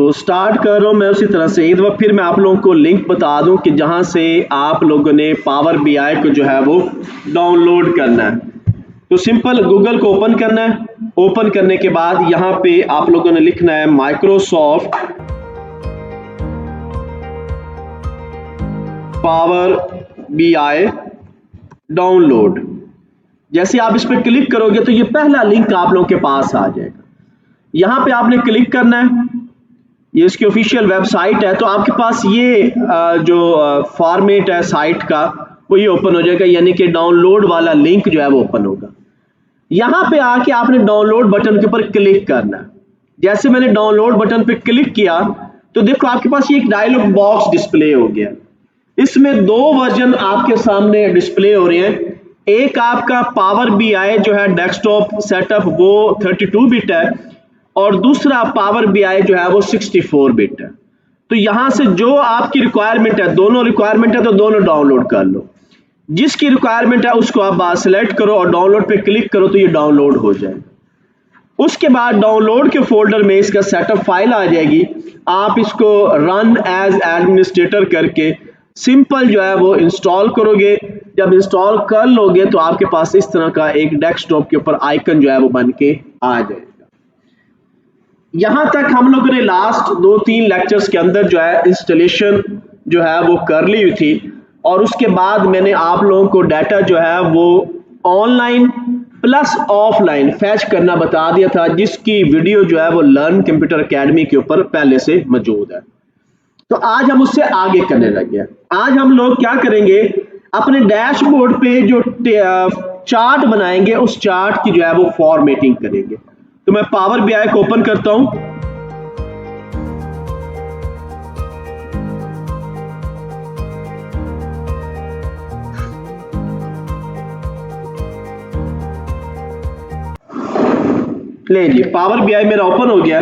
तो स्टार्ट कर रहा हूँ मैं उसी तरह से। एक दफ़ा फिर मैं आप लोगों को लिंक बता दूं कि जहाँ से आप लोगों ने पावर बीआई को जो है वो डाउनलोड करना है। तो सिंपल गूगल को ओपन करना है। ओपन करने के बाद यहाँ पे आप लोगों ने लिखना है माइक्रोसॉफ्ट पावर बीआई डाउनलोड। जैसे आप इस पर क्लिक करोगे तो ये पहला लिंक आप लोगों के पास आ जाएगा। यहाँ पे आपने क्लिक करना है, ये इसकी ऑफिशियल वेबसाइट है। तो आपके पास ये जो फॉर्मेट है साइट का वो ये ओपन हो जाएगा, यानी कि डाउनलोड वाला लिंक जो है वो ओपन होगा। यहाँ पे आके आपने डाउनलोड बटन के ऊपर क्लिक करना है। जैसे मैंने डाउनलोड बटन पे क्लिक किया तो देखो आपके पास ये एक डायलॉग बॉक्स डिस्प्ले हो गया। इसमें दो वर्जन आपके सामने डिस्प्ले हो रहे हैं। एक आपका पावर बीआई जो है डेस्कटॉप सेटअप वो 32 बिट है और दूसरा पावर बीआई जो है वो 64 बिट है। तो यहां से जो आपकी रिक्वायरमेंट है, दोनों रिक्वायरमेंट है तो दोनों डाउनलोड कर लो। जिसकी रिक्वायरमेंट है उसको आप सेलेक्ट करो और डाउनलोड पे क्लिक करो तो ये डाउनलोड हो जाएगा। उसके बाद डाउनलोड के फोल्डर में इसका सेटअप फाइल आ जाएगी। आप इसको रन एज एडमिनिस्ट्रेटर करके सिंपल जो है वो इंस्टॉल करोगे। जब इंस्टॉल कर लोगे तो आपके पास इस तरह का एक डेस्कटॉप के ऊपर आइकन जो है वो बन के आ जाएगा। यहां तक हम लोगों ने लास्ट 2-3 लेक्चर्स के अंदर जो है इंस्टॉलेशन जो है वो कर ली हुई थी और उसके बाद मैंने आप लोगों को डाटा जो है वो ऑनलाइन प्लस ऑफलाइन फैच करना बता दिया था, जिसकी वीडियो जो है वो लर्न कंप्यूटर एकेडमी के ऊपर पहले से मौजूद है। तो आज हम उससे आगे करने लगे हैं। आज हम लोग क्या करेंगे, अपने डैशबोर्ड पे जो चार्ट बनाएंगे उस चार्ट की जो है वो फॉर्मेटिंग करेंगे। तो मैं पावर बीआई को ओपन करता हूं। ले जी, पावर बीआई मेरा ओपन हो गया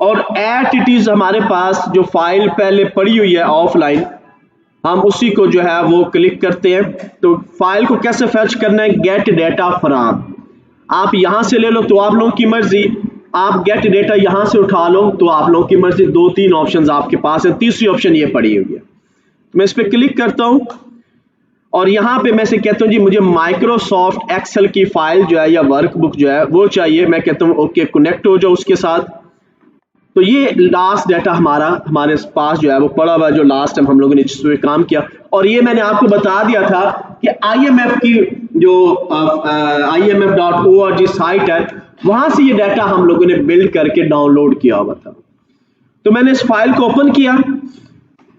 और एट इट इज हमारे पास जो फाइल पहले पड़ी हुई है ऑफलाइन, हम उसी को जो है वो क्लिक करते हैं। तो फाइल को कैसे फैच करना है, गेट डेटा फ्रॉम, आप यहां से ले लो तो आप लोगों की मर्जी, आप गेट डेटा यहां से उठा लो तो आप लोगों की मर्जी। 2-3 ऑप्शंस आपके पास है, तीसरी ऑप्शन ये पड़ी हुई है। मैं इस पर क्लिक करता हूं और यहां पे मैं से कहता हूं जी मुझे माइक्रोसॉफ्ट एक्सेल की फाइल जो है या वर्कबुक जो है वो चाहिए। मैं कहता हूं ओके, कनेक्ट हो जाओ उसके साथ। तो ये लास्ट डाटा हमारे पास जो है वो पड़ा हुआ, जो लास्ट टाइम हम लोगों ने जिस पे काम किया। और ये मैंने आपको बता दिया था कि IMF की जो imf.org साइट है वहां से ये डाटा हम लोगों ने बिल्ड करके डाउनलोड किया हुआ था। तो मैंने इस फाइल को ओपन किया।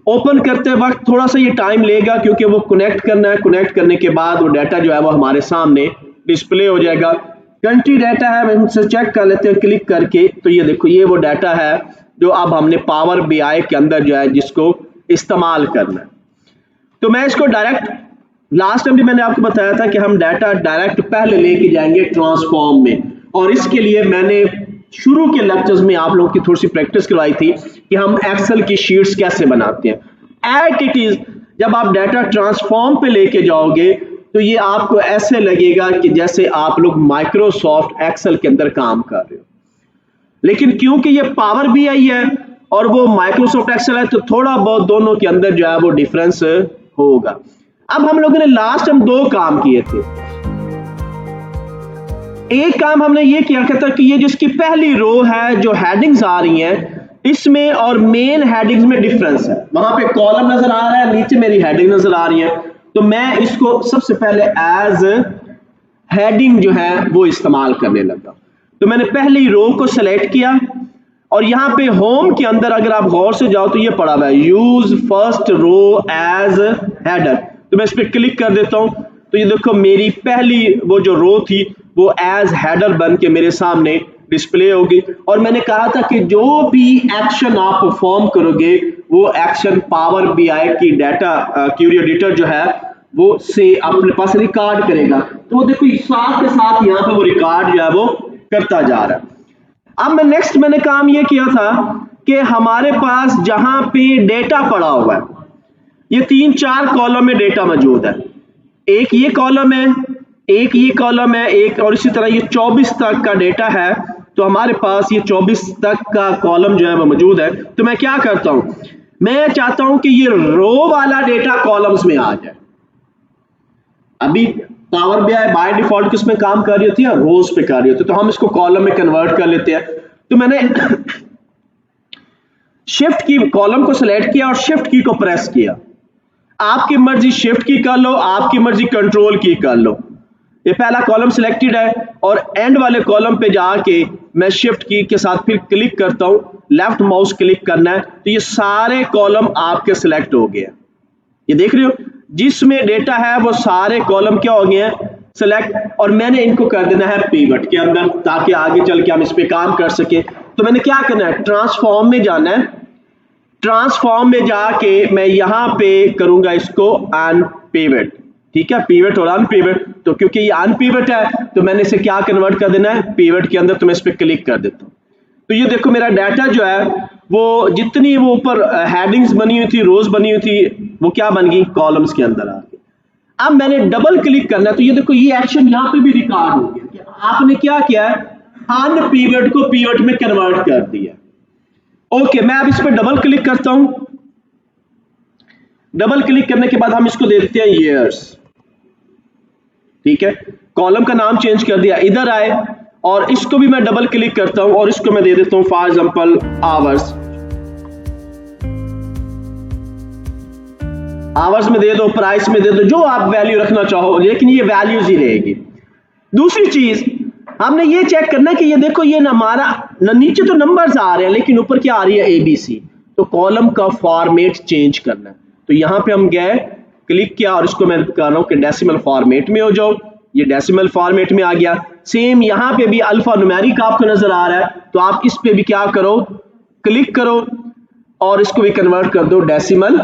ओपन करते वक्त थोड़ा सा ये टाइम लेगा क्योंकि वो कनेक्ट करना है। कनेक्ट करने के बाद वो डाटा जो है वो हमारे सामने डिस्प्ले हो जाएगा। कंट्री डाटा है, हम इसे चेक कर लेते हैं क्लिक करके। तो ये देखो, ये वो डाटा है जो अब हमने पावर बीआई के अंदर जो है जिसको इस्तेमाल करना है। तो मैं इसको डायरेक्ट, लास्ट टाइम भी मैंने आपको बताया था कि हम डाटा डायरेक्ट पहले लेके जाएंगे ट्रांसफॉर्म में, और इसके लिए मैंने शुरू के लेक्चर्स में आप लोगों की थोड़ी सी प्रैक्टिस करवाई थी कि हम एक्सेल की शीट्स कैसे बनाते हैं। एट इट इज जब आप डाटा ट्रांसफॉर्म पे लेके जाओगे तो ये आपको ऐसे लगेगा कि जैसे आप लोग माइक्रोसॉफ्ट एक्सेल के अंदर काम कर रहे हो। लेकिन क्योंकि ये पावर बीआई है और वो माइक्रोसॉफ्ट एक्सेल है तो थोड़ा बहुत दोनों के अंदर जो है वो डिफरेंस होगा। अब हम लोगों ने लास्ट टाइम 2 काम किए थे। एक काम हमने ये किया था कि ये जिसकी पहली रो है जो हेडिंग्स आ रही हैं इसमें और मेन हेडिंग्स में डिफरेंस है। वहां पे कॉलम नजर आ रहा है, नीचे मेरी हेडिंग नजर आ रही है। तो मैं इसको सबसे पहले एज हेडिंग जो है वो इस्तेमाल करने लगा। तो मैंने पहली रो को सिलेक्ट किया और यहाँ पे होम के अंदर अगर आप गौर से जाओ तो ये पड़ा हुआ है use first row as header. तो मैं इस पर क्लिक कर देता हूं तो ये देखो मेरी पहली वो जो रो थी वो एज हेडर बन के मेरे सामने डिस्प्ले होगी। और मैंने कहा था कि जो भी एक्शन आप परफॉर्म करोगे वो एक्शन पावर बीआई की डाटा क्यूरी एडिटर जो है वो से अपने पास रिकॉर्ड करेगा। तो वो देखो साथ के साथ यहाँ पे वो रिकॉर्ड जो है वो करता जा रहा है। अब मैंने काम ये किया था कि हमारे पास जहां पे डेटा पड़ा हुआ है, ये 3-4 कॉलम में डेटा मौजूद है। एक ये कॉलम है, एक ये कॉलम है, एक और इसी तरह ये 24 तक का डेटा है। तो हमारे पास ये 24 तक का कॉलम जो है वो मौजूद है। तो मैं क्या करता हूं, मैं चाहता हूं कि ये रो वाला डेटा कॉलम्स में आ जाए। अभी पावर बीआई बाय डिफॉल्ट किस में काम कर रही होती है, रोज पे कर रही होती है, तो हम इसको कॉलम में कन्वर्ट कर लेते हैं। तो मैंने शिफ्ट की, कॉलम को सिलेक्ट किया और शिफ्ट की को प्रेस किया। आपकी मर्जी शिफ्ट की कर लो, आपकी मर्जी कंट्रोल की कर लो। ये पहला कॉलम सिलेक्टेड है और एंड वाले कॉलम पे जाके मैं शिफ्ट की के साथ फिर क्लिक करता हूं, लेफ्ट माउस क्लिक करना है, तो ये सारे कॉलम आपके सिलेक्ट हो गए। ये देख रहे हो, जिसमें डेटा है वो सारे कॉलम क्या हो गए हैं, सिलेक्ट। और मैंने इनको कर देना है पिवट के अंदर, ताकि आगे चल के हम इस पे काम कर सके। तो मैंने क्या करना है, ट्रांसफॉर्म में जाना है। ट्रांसफॉर्म में जाके मैं यहां पे करूंगा इसको अनपिवट, ठीक है, पिवट और अनपिवट। तो क्योंकि ये अनपिवट है तो मैंने इसे क्या कन्वर्ट कर देना है, पिवट के अंदर। तो मैं इस पे क्लिक कर देता हूं। तो ये देखो मेरा डाटा जो है वो जितनी वो ऊपर हेडिंग्स बनी हुई थी, रोज बनी हुई थी, वो क्या बन गई, कॉलम्स के अंदर आ गई। अब मैंने डबल क्लिक करना है, तो ये देखो ये एक्शन यहां पे भी रिकॉर्ड हो गया कि आपने क्या किया है, अनपिवट को पिवट में कन्वर्ट कर दिया। ओके, मैं अब इस पर डबल क्लिक करता हूं। डबल क्लिक करने के बाद हम इसको दे देते हैं ईयर्स, ठीक है, कॉलम का नाम चेंज कर दिया। इधर आए और इसको भी मैं डबल क्लिक करता हूं और इसको मैं दे देता हूं फॉर एग्जांपल आवर्स। आवर्स में दे दो, प्राइस में दे दो, जो आप वैल्यू रखना चाहो, लेकिन ये वैल्यूज ही रहेगी। दूसरी चीज हमने ये चेक करना है कि ये देखो ये हमारा नीचे तो नंबर्स आ रहे हैं लेकिन ऊपर क्या आ रही है, ABC। तो कॉलम का फॉर्मेट चेंज करना है। तो यहां पे हम गए, क्लिक किया और इसको मैं कर रहा हूं कि डेसिमल फॉर्मेट में हो जाओ। ये डेसिमल फॉर्मेट में आ गया। सेम यहां पे भी अल्फा न्यूमेरिक आपको नजर आ रहा है, तो आप इस पे भी क्या करो, क्लिक करो और इसको भी कन्वर्ट कर दो डेसिमल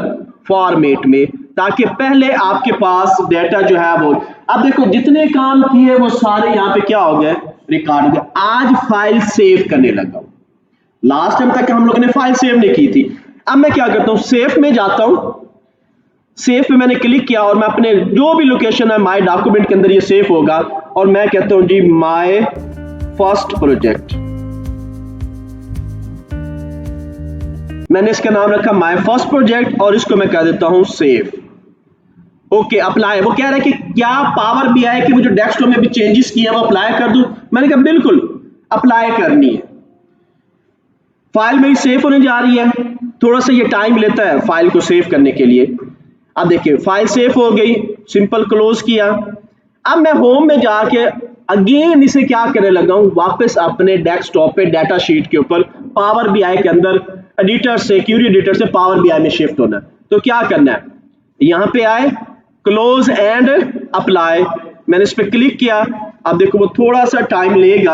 फॉर्मेट में, ताकि पहले आपके पास डेटा जो है वो, अब देखो जितने काम किए वो सारे यहां पे क्या हो गए, रिकॉर्ड हो गए। आज फाइल सेव करने लगा हूं। लास्ट टाइम तक हम लोगों ने फाइल सेव नहीं की थी। अब मैं क्या करता हूं, सेव में जाता हूं। सेव पे मैंने क्लिक किया और मैं अपने जो भी लोकेशन है माय डॉक्यूमेंट के अंदर ये सेव होगा और मैं कहता हूं जी माय फर्स्ट प्रोजेक्ट। मैंने इसका नाम रखा माय फर्स्ट प्रोजेक्ट और इसको मैं कह देता हूं सेव। Okay, apply. वो कह रहा है कि क्या पावर बीआई के मुझे डेस्कटॉप में भी चेंजेस किए हैं वो अप्लाई कर दूं। मैंने कहा बिल्कुल अप्लाई करनी है। फाइल मेरी सेव होने जा रही है, थोड़ा सा ये टाइम लेता है फाइल को सेव करने के लिए। अब देखिए फाइल सेव हो गई, सिंपल क्लोज किया। अब मैं होम में जाके अगेन इसे क्या करने लगा हूं, वापस अपने डेस्कटॉप पे डाटा शीट के ऊपर पावर बीआई के अंदर एडिटर से, क्यूरी एडिटर से पावर बीआई में शिफ्ट होना है। तो क्या करना है, यहां पे आए, क्लोज एंड अप्लाई। मैंने इस पे क्लिक किया। अब देखो वो थोड़ा सा टाइम लेगा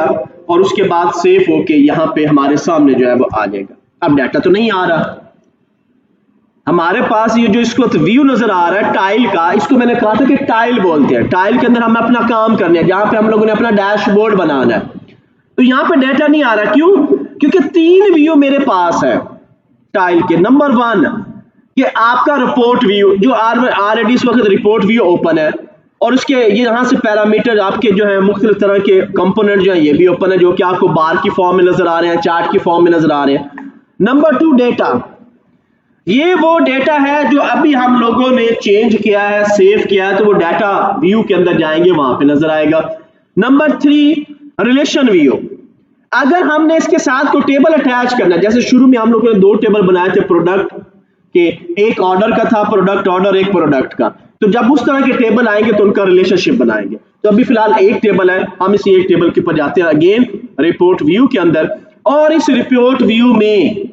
और उसके बाद सेव होके यहां पे हमारे सामने जो है वो आ जाएगा। अब डाटा तो नहीं आ रहा हमारे पास, ये जो इसको व्यू नजर आ रहा है टाइल का, इसको मैंने कहा था कि टाइल बोलते हैं। टाइल के अंदर हमें अपना काम करना है, जहां पे हम लोगों ने अपना डैशबोर्ड बनाना है। तो यहां पे डाटा नहीं आ रहा, क्यों, क्योंकि 3 व्यू मेरे पास है टाइल के। नंबर 1 कि आपका रिपोर्ट व्यू जो ऑलरेडी इस वक्त रिपोर्ट व्यू ओपन है और उसके ये यहां से पैरामीटर आपके जो है मुख्तलिफ तरह के कंपोनेंट जो है ये भी ओपन है, जो कि आपको बार की फॉर्म में नजर आ रहे हैं, चार्ट की फॉर्म में नजर आ रहे हैं। नंबर 2 डेटा, ये वो डेटा है जो अभी हम लोगों ने चेंज किया है, सेव किया है, तो वो डाटा व्यू के अंदर जाएंगे, वहां पे नजर आएगा। नंबर 3 रिलेशन व्यू, अगर हमने इसके साथ कोई टेबल अटैच करना है, जैसे शुरू में हम लोगों ने 2 टेबल बनाए थे प्रोडक्ट के, एक ऑर्डर का था प्रोडक्ट ऑर्डर, एक प्रोडक्ट का, तो जब उस तरह के टेबल आएंगे तो उनका रिलेशनशिप बनाएंगे। तो अभी फिलहाल एक टेबल है, हम इसी एक टेबल के ऊपर जाते हैं अगेन रिपोर्ट व्यू के अंदर, और इस रिपोर्ट व्यू में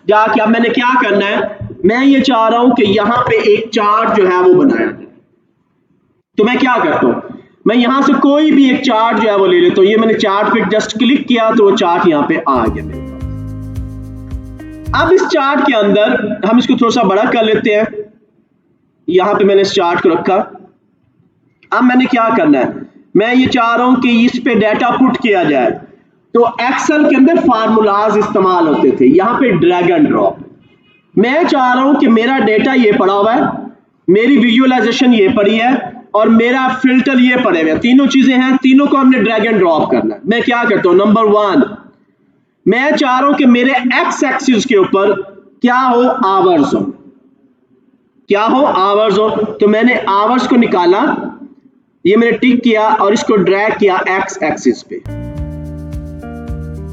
जाके अब मैंने क्या करना है, मैं ये चाह रहा हूं कि यहां पे एक चार्ट जो है वो बनाया जाए। तो मैं क्या करता हूं, मैं यहां से कोई भी एक चार्ट जो है वो ले लेता हूं। ये मैंने चार्ट पे जस्ट क्लिक किया तो वो चार्ट यहां पे आ गया मेरे पास। अब इस चार्ट के अंदर हम इसको थोड़ा सा बड़ा कर लेते हैं। यहां पे मैंने इस चार्ट को रखा। अब मैंने क्या करना है, मैं ये चाह रहा हूं कि इस पे डाटा पुट किया जाए। तो एक्सेल के अंदर फार्मूलाज इस्तेमाल होते थे, यहां पे ड्रैग एंड ड्रॉप। मैं चाह रहा हूं कि मेरा डेटा ये पड़ा हुआ है, मेरी विजुअलाइजेशन ये पड़ी है और मेरा फिल्टर ये पड़े हुए, तीनों चीजें हैं, तीनों को हमने ड्रैग एंड ड्रॉप करना है। मैं क्या करता हूं, नंबर 1 मैं चाह रहा हूं कि मेरे एक्स एक्सिस के ऊपर क्या हो, आवर्स हो, क्या हो, आवर्स हो। तो मैंने आवर्स को निकाला, ये मैंने टिक किया और इसको ड्रैग किया एक्स एक्सिस पे।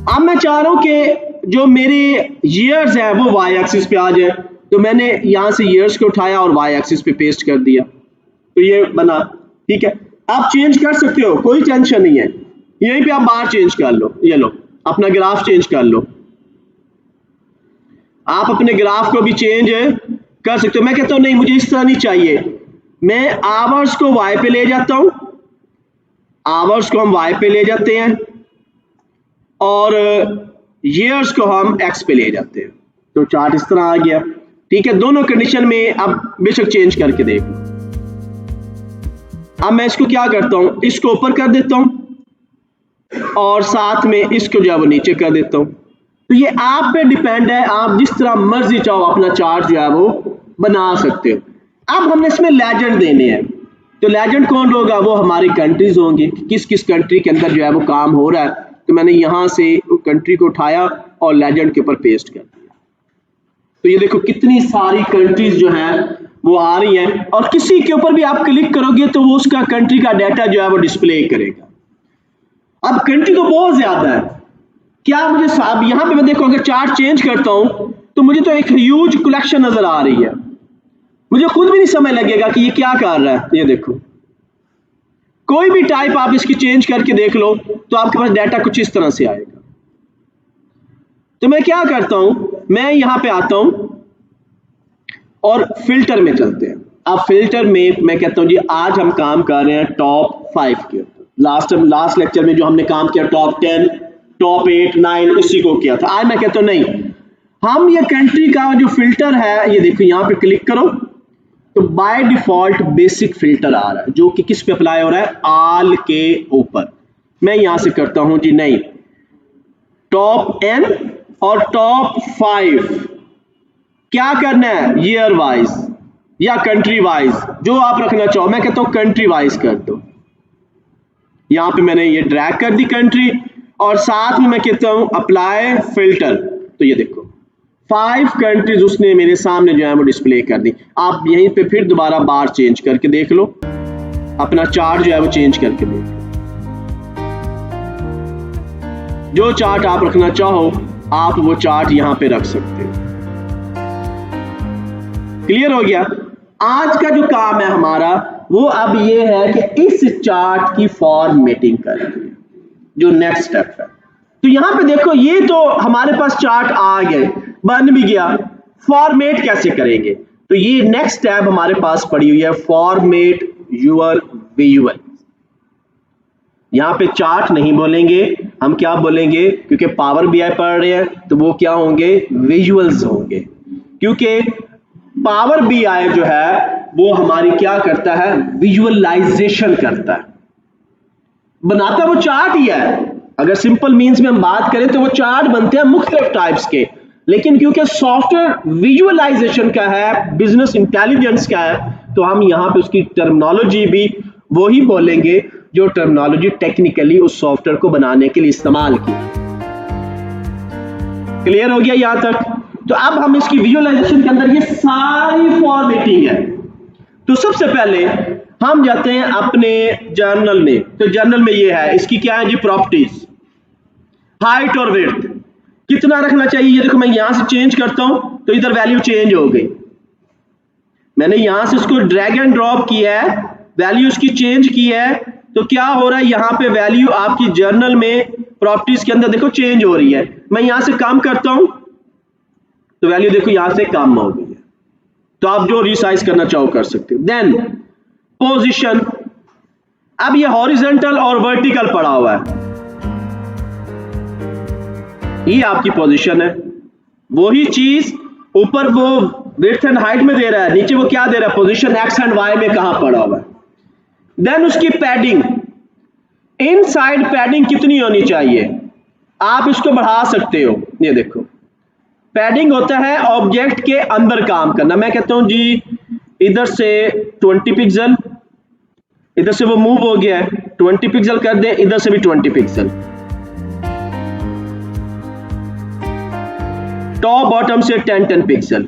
अब मैं चाह रहा हूं कि जो मेरे ईयर्स है वो वाई एक्सिस पे आ जाए, तो मैंने यहां से ईयर्स को उठाया और वाई एक्सिस पे पेस्ट कर दिया, तो ये बना। ठीक है, आप चेंज कर सकते हो, कोई टेंशन नहीं है, यहीं पे आप बाहर चेंज कर लो, ये लो अपना ग्राफ चेंज कर लो, आप अपने ग्राफ को भी चेंज कर सकते हो। मैं कहता हूं नहीं मुझे इस तरह नहीं चाहिए, मैं आवर्स को वाई पे ले जाता हूं, आवर्स को हम वाई पे ले जाते हैं और ईयर्स को हम एक्स पे ले जाते हैं, तो चार्ट इस तरह आ गया। ठीक है, दोनों कंडीशन में अब बेशक चेंज करके देख लो। अब मैं इसको क्या करता हूं, इसको ऊपर कर देता हूं और साथ में इसको जो है वो नीचे कर देता हूं। तो ये आप पे डिपेंड है, आप जिस तरह मर्जी चाहो अपना चार्ट जो है वो बना सकते हो। अब हमने इसमें लेजेंड देने हैं, तो लेजेंड कौन होगा, वो हमारी कंट्रीज होंगी, किस किस कंट्री के अंदर जो है वो काम हो रहा है। तो मैंने यहां से कंट्री को उठाया और लेजेंड के ऊपर पेस्ट कर दिया, तो ये देखो कितनी सारी कंट्रीज जो है वो आ रही हैं, और किसी के ऊपर भी आप क्लिक करोगे तो वो उसका कंट्री का डाटा जो है वो डिस्प्ले करेगा। अब कंट्री तो बहुत ज्यादा है, क्या मुझे साहब यहां पे मैं देखो अगर चार्ट चेंज करता हूं तो मुझे तो एक ह्यूज कलेक्शन नजर आ रही है, मुझे खुद भी नहीं समझ लगेगा कि ये क्या कर रहा है। ये देखो कोई भी टाइप आप इसकी चेंज करके देख लो तो आपके पास डाटा कुछ इस तरह से आएगा। तो मैं क्या करता हूं, मैं यहां पे आता हूं और फिल्टर में चलते हैं। अब फिल्टर में मैं कहता हूं जी आज हम काम कर रहे हैं टॉप 5 के ऊपर। लास्ट लेक्चर में जो हमने काम किया टॉप 10, टॉप 8, 9 इसी को किया था। आज मैं कहता हूं नहीं, हम ये कंट्री का जो फिल्टर है, ये देखो यहां पे क्लिक करो तो बाय डिफॉल्ट बेसिक फिल्टर आ रहा है जो कि किस पे अप्लाई हो रहा है, ऑल के ऊपर। मैं यहां से करता हूं जी नहीं, टॉप n और टॉप 5 क्या करना है, ईयर वाइज या कंट्री वाइज, जो आप रखना चाहो। मैं कहता हूं कंट्री वाइज कर दो, यहां पे मैंने ये ड्रैग कर दी कंट्री और साथ में मैं कहता हूं अप्लाई फिल्टर। तो ये देखो 5 कंट्रीज उसने मेरे सामने जो है वो डिस्प्ले कर दी। आप यहीं पे फिर दोबारा बार चेंज करके देख लो, अपना चार्ट जो है वो चेंज करके देख लो, जो चार्ट आप रखना चाहो आप वो चार्ट यहां पे रख सकते हो। क्लियर हो गया। आज का जो काम है हमारा वो अब ये है कि इस चार्ट की फॉर्मेटिंग करनी है, जो नेक्स्ट स्टेप है। तो यहां पे देखो ये तो हमारे पास चार्ट आ गए, बन भी गया, फॉर्मेट कैसे करेंगे, तो ये नेक्स्ट टैब हमारे पास पड़ी हुई है, फॉर्मेट यूर विजुअल। यहां पे चार्ट नहीं बोलेंगे, हम क्या बोलेंगे, क्योंकि पावर बीआई पढ़ रहे हैं तो वो क्या होंगे, विजुअल्स होंगे, क्योंकि पावर बीआई जो है वो हमारी क्या करता है, विजुअलाइजेशन करता है, बनाता वो चार्ट ही है। अगर सिंपल मीन्स में हम बात करें तो वो चार्ट बनते हैं मुख्तलिफ टाइप्स के, लेकिन क्योंकि सॉफ्टवेयर विजुअलाइजेशन का है, बिजनेस इंटेलिजेंस का है, तो हम यहां पे उसकी टर्मिनोलॉजी भी वही बोलेंगे जो टर्मिनोलॉजी टेक्निकली उस सॉफ्टवेयर को बनाने के लिए इस्तेमाल की। क्लियर हो गया यहां तक। तो अब हम इसकी विजुअलाइजेशन के अंदर ये सारी फॉर्मेटिंग है। तो सबसे पहले हम जाते हैं अपने जर्नल में, तो जर्नल में ये है, इसकी क्या है जी, प्रॉपर्टीज, हाइट और विड्थ कितना रखना चाहिए। ये देखो मैं यहां से चेंज करता हूं तो इधर वैल्यू चेंज हो गई, मैंने यहां से इसको ड्रैग एंड ड्रॉप किया है, वैल्यू इसकी चेंज की है, तो क्या हो रहा है यहां पे वैल्यू आपकी जर्नल में प्रॉपर्टीज के अंदर देखो चेंज हो रही है। मैं यहां से कम करता हूं तो वैल्यू देखो यहां से कम हो गई है, तो आप जो रिसाइज करना चाहो कर सकते हो। देन पोजीशन, अब ये हॉरिजॉन्टल और वर्टिकल पड़ा हुआ है, ये आपकी पोजीशन है, वही चीज ऊपर वो विड्थ एंड हाइट में दे रहा है, नीचे वो क्या दे रहा है, पोजीशन एक्स एंड वाई में कहां पड़ा हुआ है। देन उसकी पैडिंग, इनसाइड पैडिंग कितनी होनी चाहिए, आप इसको बढ़ा सकते हो। ये देखो पैडिंग होता है ऑब्जेक्ट के अंदर काम करना, मैं कहता हूं जी इधर से 20 पिक्सल, इधर से वो मूव हो गया है 20 पिक्सल कर दे, इधर से भी 20 पिक्सल, टॉप बॉटम से 10 pixel,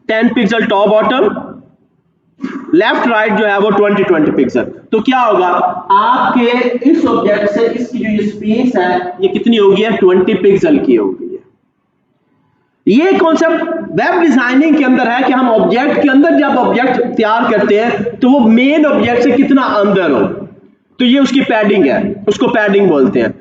10 pixel top bottom, left right जो है वो 20 पिक्सल। तो क्या होगा, आपके इस ऑब्जेक्ट से इसकी जो ये स्पेस है ये कितनी होगी है, 20 पिक्सल की होगी है। ये कॉन्सेप्ट वेब डिजाइनिंग के अंदर है कि हम ऑब्जेक्ट के अंदर जब ऑब्जेक्ट तैयार करते हैं तो वो मेन ऑब्जेक्ट से कितना अंदर हो, तो ये उसकी पैडिंग है, उसको पैडिंग बोलते हैं।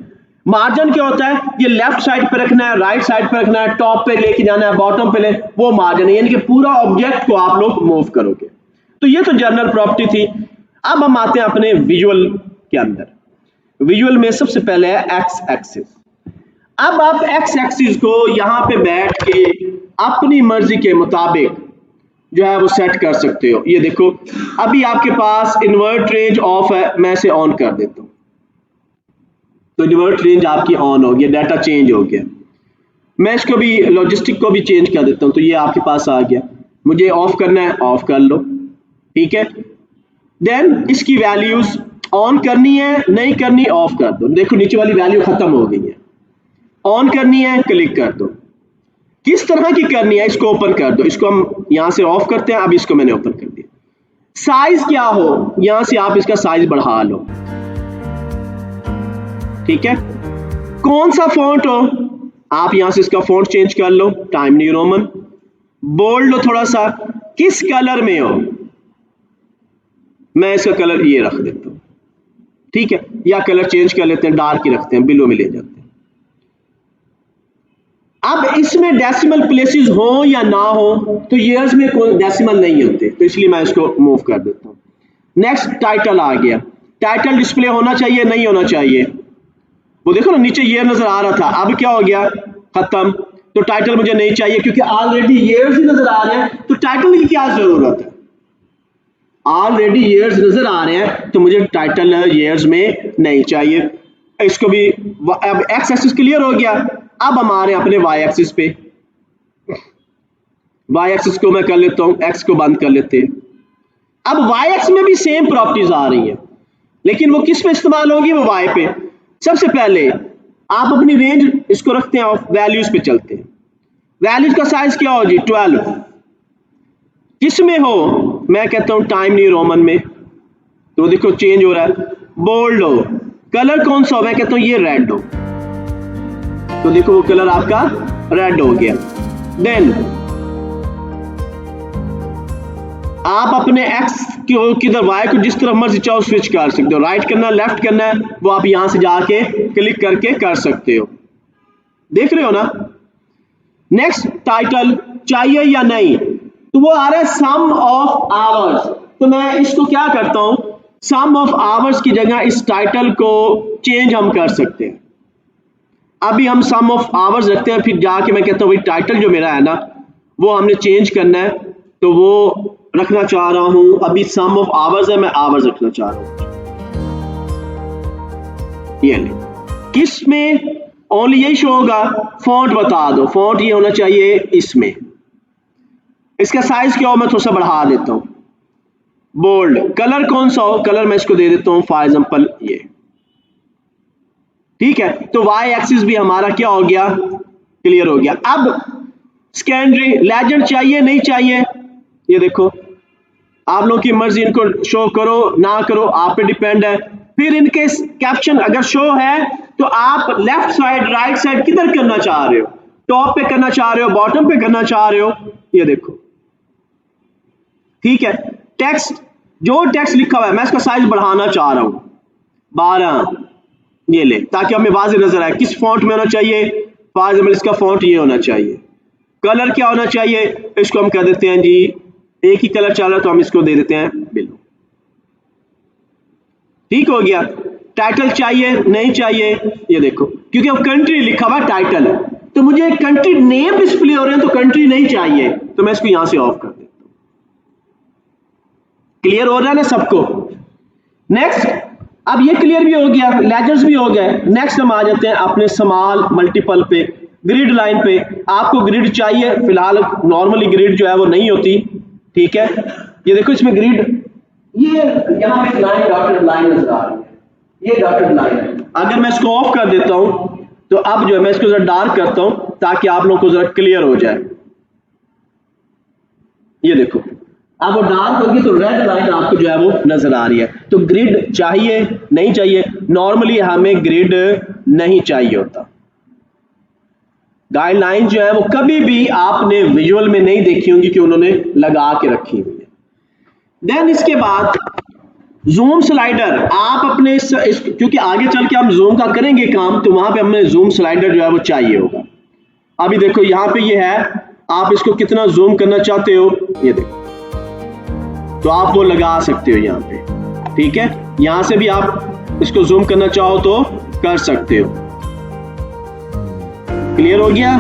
मार्जिन क्या होता है, ये लेफ्ट साइड पे रखना है, राइट साइड पे रखना है, टॉप पे लेके जाना है, बॉटम पे ले, वो मार्जिन है, यानी कि पूरा ऑब्जेक्ट को आप लोग मूव करोगे। तो ये तो जनरल प्रॉपर्टी थी। अब हम आते हैं अपने विजुअल के अंदर। विजुअल में सबसे पहले है एक्स एक्सिस। अब आप एक्स एक्सिस को यहां पे बैठ के अपनी मर्जी के मुताबिक जो है वो सेट कर सकते हो। ये देखो अभी आपके पास इन्वर्ट रेंज ऑफ है, मैं इसे ऑन कर देता हूं तो इन्वर्ट रेंज आपकी ऑन हो गया, डाटा चेंज हो गया। मैं इसको भी लॉजिस्टिक को भी चेंज कर देता हूं तो ये आपके पास आ गया। मुझे ऑफ करना है, ऑफ कर लो, ठीक है। देन इसकी वैल्यूज ऑन करनी है, नहीं करनी ऑफ कर दो। देखो नीचे वाली वैल्यू खत्म हो गई है। ऑन करनी है, क्लिक कर दो। किस तरह की करनी है, इसको ओपन कर दो। इसको हम यहां से ऑफ करते हैं, अब इसको मैंने ओपन कर दिया। साइज क्या हो, यहां से आप इसका साइज बढ़ा लो, ठीक है। कौन सा फॉन्ट हो, आप यहां से इसका फॉन्ट चेंज कर लो, टाइम न्यू रोमन। बोल्ड लो थोड़ा सा, किस कलर में हो, मैं इसका कलर ये रख देता हूं, ठीक है। या कलर चेंज कर लेते हैं, डार्क ही रखते हैं, बिलो में ले जाते हैं। अब इसमें डेसिमल प्लेसेस हो या ना हो, तो ईयर्स में कोई डेसिमल नहीं होते, तो इसलिए मैं इसको मूव कर देता हूं। नेक्स्ट टाइटल आ गया। टाइटल डिस्प्ले होना चाहिए, नहीं होना चाहिए। वो देखो ना नीचे ईयर नजर आ रहा था, अब क्या हो गया, खत्म। तो टाइटल मुझे नहीं चाहिए क्योंकि ऑलरेडी ईयर्स ही नजर आ रहे हैं, तो टाइटल की क्या जरूरत है। ऑलरेडी ईयर्स नजर आ रहे हैं तो मुझे टाइटल ईयर्स में नहीं चाहिए। इसको भी अब एक्स एक्सिस क्लियर हो गया। अब हमारे अपने वाई एक्सिस पे, वाई एक्सिस को मैं कर लेता हूं, एक्स को बंद कर लेते हैं। अब वाई एक्स में भी सेम प्रॉपर्टीज आ रही हैं, लेकिन वो किस पे इस्तेमाल होगी, वो वाई पे। सबसे पहले आप अपनी रेंज इसको रखते हैं, वैल्यूज पे चलते हैं। वैल्यूज का साइज क्या हो जी, 12। किस में हो, मैं कहता हूं टाइम न्यू रोमन में, तो देखो चेंज हो रहा है। बोल्ड हो, कलर कौन सा हो, मैं कहता हूं ये रेड हो, तो देखो वो कलर आपका रेड हो गया। देन आप अपने एक्स को किधर, वाई को जिस तरफ मर्जी चाहो स्विच कर सकते हो। राइट करना है, लेफ्ट करना है, वो आप यहां से जाके क्लिक करके कर सकते हो। देख रहे हो ना। नेक्स्ट टाइटल चाहिए या नहीं, तो वो आ रहा है सम ऑफ आवर्स। तो मैं इसको क्या करता हूं, सम ऑफ आवर्स की जगह इस टाइटल को चेंज हम कर सकते हैं। अभी हम सम ऑफ आवर्स रखते हैं, फिर जाके मैं कहता हूं भाई टाइटल जो मेरा है ना वो हमने चेंज करना है, तो वो रखना चाह रहा हूं, अभी सम ऑफ आवर्स है, मैं आवर्स रखना चाह रहा हूं। ये किस में ओनली यही शो होगा, फॉन्ट बता दो, फॉन्ट ये होना चाहिए इसमें। इसका साइज क्या हो, मैं थोड़ा सा बढ़ा देता हूं। बोल्ड, कलर कौन सा हो, कलर मैं इसको दे देता हूं फॉर एग्जांपल ये, ठीक है। तो वाई एक्सिस भी हमारा क्या हो गया, क्लियर हो गया। अब सेकेंडरी लेजेंड चाहिए नहीं चाहिए, ये देखो आप लोगों की मर्जी, इनको शो करो ना करो आप पे डिपेंड है। फिर इनके कैप्शन अगर शो है तो आप लेफ्ट साइड राइट साइड किधर करना चाह रहे हो, टॉप पे करना चाह रहे हो, बॉटम पे करना चाह रहे हो, ये देखो, ठीक है। टेक्स्ट, जो टेक्स्ट लिखा हुआ है मैं इसका साइज बढ़ाना चाह रहा हूं 12, ये ले, ताकि हमें वाज़ेह नजर आए किस फॉन्ट में होना चाहिए। फॉर एग्जांपल इसका फॉन्ट ये होना चाहिए। कलर क्या होना चाहिए, इसको हम कह देते हैं जी, एक ही कलर चल रहा है तो हम इसको दे देते हैं बिलो, ठीक हो गया। टाइटल चाहिए नहीं चाहिए, ये देखो, क्योंकि अब कंट्री लिखा हुआ टाइटल है, तो मुझे कंट्री नेम डिस्प्ले हो रहे हैं, तो कंट्री नहीं चाहिए, तो मैं इसको यहां से ऑफ कर देता हूं। क्लियर हो रहा है ना सबको। नेक्स्ट, अब ये क्लियर भी हो गया, लेजर्स भी हो गए। नेक्स्ट हम आ जाते हैं अपने स्मॉल मल्टीपल पे, ग्रिड लाइन पे। आपको ग्रिड चाहिए, फिलहाल नॉर्मली ग्रिड जो है वो नहीं होती, ठीक है। ये देखो इसमें ग्रिड, ये यहां पे लाइन, डॉटेड लाइन नजर आ रही है, ये डॉटेड लाइन है। अगर मैं इसको ऑफ कर देता हूं तो अब जो है मैं इसको जरा डार्क करता हूं ताकि आप लोगों को जरा क्लियर हो जाए। ये देखो अब वो डार्क होगी तो रेड लाइन आपको जो है वो नजर आ रही है। तो ग्रिड चाहिए नहीं चाहिए? नॉर्मली हमें ग्रिड नहीं चाहिए होता। गाइडलाइन जो है वो कभी भी आपने विजुअल में नहीं देखी होंगी कि उन्होंने लगा के रखी हुई है। देन इसके बाद जूम स्लाइडर, आप अपने क्योंकि आगे चल के हम जूम का करेंगे काम, तो वहां पे हमें जूम स्लाइडर जो है वो चाहिए होगा। अभी देखो यहां पे ये है, आप इसको कितना जूम करना चाहते हो ये देखो, तो आप वो लगा सकते हो यहां पे, ठीक है। यहां से भी आप इसको जूम करना चाहो तो कर सकते हो। क्लियर हो गया?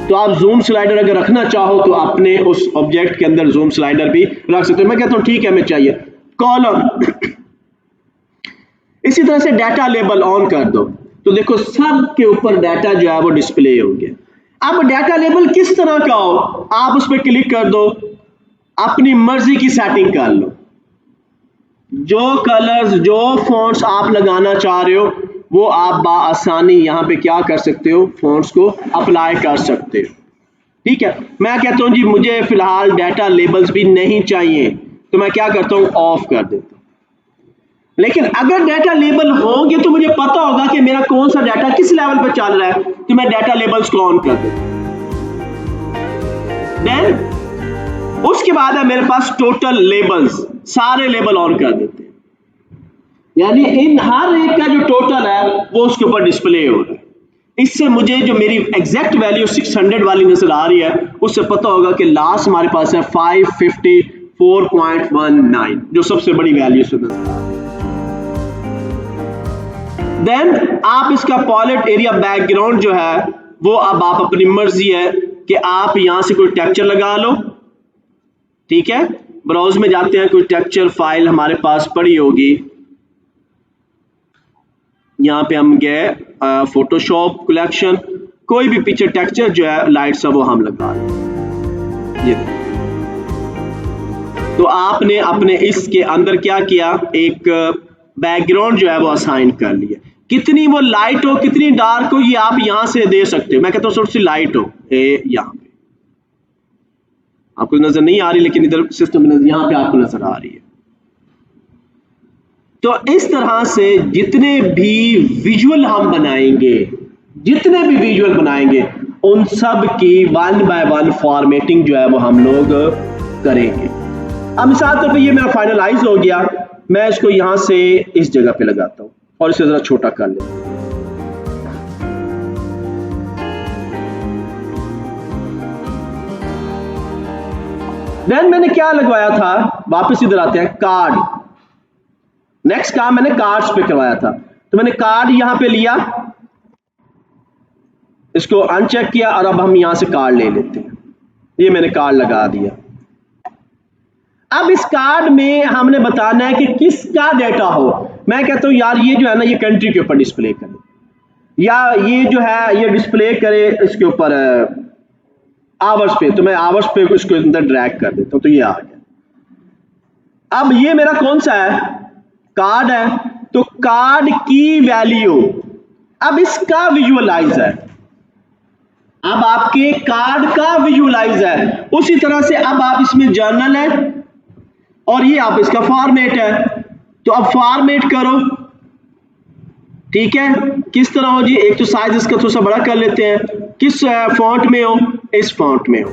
तो आप जूम स्लाइडर अगर रखना चाहो तो अपने उस ऑब्जेक्ट के अंदर जूम स्लाइडर भी रख सकते हो। मैं कहता हूं ठीक है हमें चाहिए कॉलम। इसी तरह से डाटा लेबल ऑन कर दो तो देखो सब के ऊपर डाटा जो है वो डिस्प्ले हो गया। अब डाटा लेबल किस तरह का हो, आप उस पर क्लिक कर दो, अपनी मर्जी की सेटिंग कर लो। जो कलर्स जो फॉन्ट्स आप लगाना चाह रहे हो वो आप बाआसानी यहां पे क्या कर सकते हो, फॉन्ट्स को अप्लाई कर सकते हो। ठीक है, मैं कहता हूं जी मुझे फिलहाल डाटा लेबल्स भी नहीं चाहिए तो मैं क्या करता हूं, ऑफ कर देता हूं। लेकिन अगर डाटा लेबल होंगे तो मुझे पता होगा कि मेरा कौन सा डाटा किस लेवल पर चल रहा है, तो मैं डाटा लेबल्स को ऑन कर देता हूं। देन उसके बाद है मेरे पास टोटल लेबल्स, सारे लेबल ऑन कर देते हैं, यानी इन हर एक का जो टोटल है वो उसके ऊपर डिस्प्ले हो रहा है। इससे मुझे जो मेरी एग्जैक्ट वैल्यू 600 वाली नजर आ रही है उससे पता होगा कि लास्ट हमारे पास है 554.19, जो सबसे बड़ी वैल्यू से नजर आ रही है। देन आप इसका पॉलिट एरिया बैकग्राउंड जो है वो अब आप अपनी मर्जी है कि आप यहां से कोई टेक्सचर लगा लो। ठीक है, ब्राउज में जाते हैं, कोई टेक्सचर फाइल हमारे पास पड़ी होगी, यहां पे हम गए फोटोशॉप कलेक्शन, कोई भी पिक्चर टेक्सचर जो है लाइट सा वो हम लगा लें। ये तो आपने अपने इसके अंदर क्या किया, एक बैकग्राउंड जो है वो असाइन कर लिया। कितनी वो लाइट हो कितनी डार्क हो ये आप यहां से दे सकते हो। मैं कहता हूं थोड़ी सी लाइट हो यहां पे आपको नजर नहीं आ रही, लेकिन इधर सिस्टम में यहां पे आपको नजर आ रही है। तो इस तरह से जितने भी विजुअल हम बनाएंगे, जितने भी विजुअल बनाएंगे उन सब की 1 बाय 1 फॉर्मेटिंग जो है वो हम लोग करेंगे। अब मिसाल तौर पे ये मेरा फाइनलाइज हो गया, मैं इसको यहां से इस जगह पे लगाता हूं और इसे जरा छोटा कर लेता हूं। देन मैंने क्या लगवाया था, वापस इधर आते हैं, कार्ड। नेक्स्ट काम मैंने कार्ड्स पे करवाया था, तो मैंने कार्ड यहां पे लिया, इसको अनचेक किया और अब हम यहां से कार्ड ले लेते हैं। ये मैंने कार्ड लगा दिया। अब इस कार्ड में हमने बताना है कि किसका डेटा हो। मैं कहता हूं यार ये जो है ना ये कंट्री के ऊपर डिस्प्ले करे, या ये जो है ये डिस्प्ले करे इसके ऊपर आवर्स पे, तो मैं आवर्स पे इसको अंदर ड्रैग कर देता हूं, तो ये आ गया। अब ये मेरा कौन सा है, कार्ड है, तो कार्ड की वैल्यू अब इसका विजुअलाइज है, अब आपके कार्ड का विजुअलाइज है। उसी तरह से अब आप इसमें जर्नल है और ये आप इसका फॉर्मेट है, तो अब फॉर्मेट करो। ठीक है, किस तरह हो जी, एक तो साइज इसका थोड़ा सा बड़ा कर लेते हैं, किस फॉन्ट में हो, इस फॉन्ट में हो,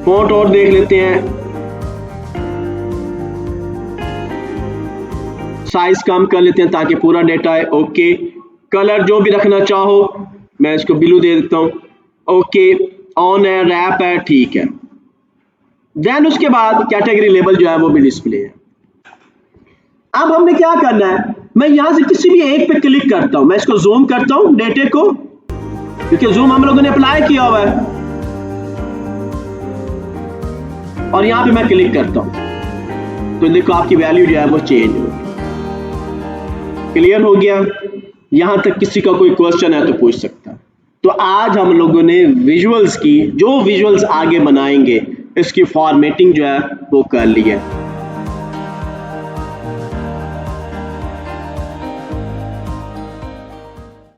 फॉन्ट और देख लेते हैं, साइज कम कर लेते हैं ताकि पूरा डेटा है। ओके, कलर जो भी रखना चाहो, मैं इसको ब्लू दे देता हूं। ओके, ऑन है, रैप है, ठीक है। देन उसके बाद कैटेगरी लेबल जो है वो भी डिस्प्ले है। अब हमने क्या करना है, मैं यहां से किसी भी एक पे क्लिक करता हूं, मैं इसको जूम करता हूं डेटे को, क्योंकि जूम हम लोगों ने अप्लाई किया हुआ है, और यहां पे मैं क्लिक करता हूं तो देखो आपकी वैल्यू जो है वो चेंज हो गई। क्लियर हो गया? यहां तक किसी का कोई क्वेश्चन है तो पूछ सकता है। तो आज हम लोगों ने विजुअल्स की, जो विजुअल्स आगे बनाएंगे इसकी फॉर्मेटिंग जो है वो कर ली है।